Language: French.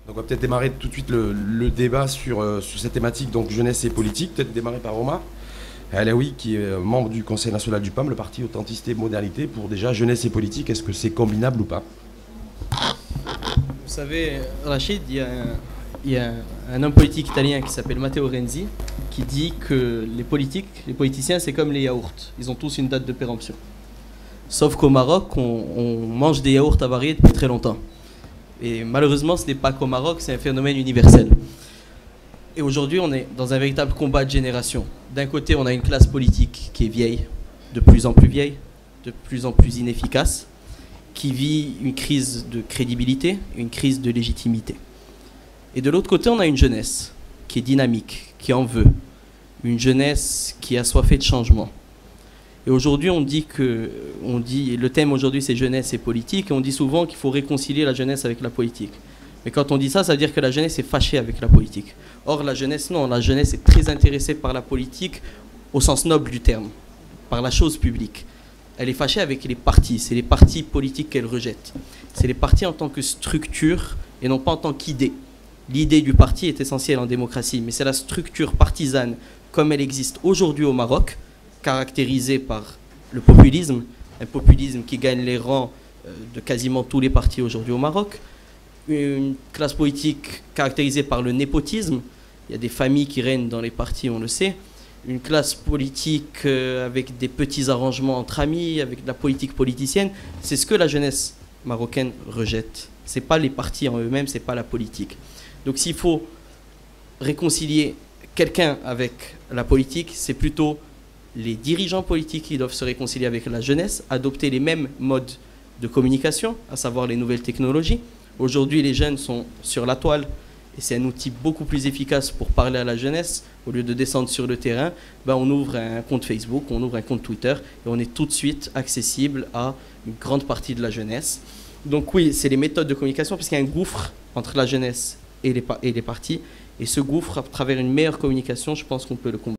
Donc on va peut-être démarrer tout de suite le débat sur cette thématique, donc jeunesse et politique. Peut-être démarrer par Omar Alaoui, qui est membre du Conseil national du PAM, le parti Authenticité et Modernité. Pour déjà jeunesse et politique, est-ce que c'est combinable ou pas? Vous savez, Rachid, il y a un homme politique italien qui s'appelle Matteo Renzi qui dit que les politiciens, c'est comme les yaourts. Ils ont tous une date de péremption. Sauf qu'au Maroc, on mange des yaourts avariés depuis très longtemps. Et malheureusement, ce n'est pas qu'au Maroc, c'est un phénomène universel. Et aujourd'hui, on est dans un véritable combat de génération. D'un côté, on a une classe politique qui est vieille, de plus en plus vieille, de plus en plus inefficace, qui vit une crise de crédibilité, une crise de légitimité. Et de l'autre côté, on a une jeunesse qui est dynamique, qui en veut. Une jeunesse qui a assoiffée de changement. Et aujourd'hui, le thème aujourd'hui, c'est jeunesse et politique, et on dit souvent qu'il faut réconcilier la jeunesse avec la politique. Mais quand on dit ça, ça veut dire que la jeunesse est fâchée avec la politique. Or, la jeunesse, non, la jeunesse est très intéressée par la politique au sens noble du terme, par la chose publique. Elle est fâchée avec les partis, c'est les partis politiques qu'elle rejette. C'est les partis en tant que structure et non pas en tant qu'idée. L'idée du parti est essentielle en démocratie, mais c'est la structure partisane comme elle existe aujourd'hui au Maroc, caractérisée par le populisme, un populisme qui gagne les rangs de quasiment tous les partis aujourd'hui au Maroc, une classe politique caractérisée par le népotisme, il y a des familles qui règnent dans les partis, on le sait, une classe politique avec des petits arrangements entre amis, avec de la politique politicienne, c'est ce que la jeunesse marocaine rejette. Ce n'est pas les partis en eux-mêmes, ce n'est pas la politique. Donc s'il faut réconcilier quelqu'un avec la politique, c'est plutôt les dirigeants politiques qui doivent se réconcilier avec la jeunesse, adopter les mêmes modes de communication, à savoir les nouvelles technologies. Aujourd'hui, les jeunes sont sur la toile et c'est un outil beaucoup plus efficace pour parler à la jeunesse. Au lieu de descendre sur le terrain, on ouvre un compte Facebook, on ouvre un compte Twitter et on est tout de suite accessible à une grande partie de la jeunesse. Donc oui, c'est les méthodes de communication puisqu'il y a un gouffre entre la jeunesse et les partis. Et ce gouffre, à travers une meilleure communication, je pense qu'on peut le combattre.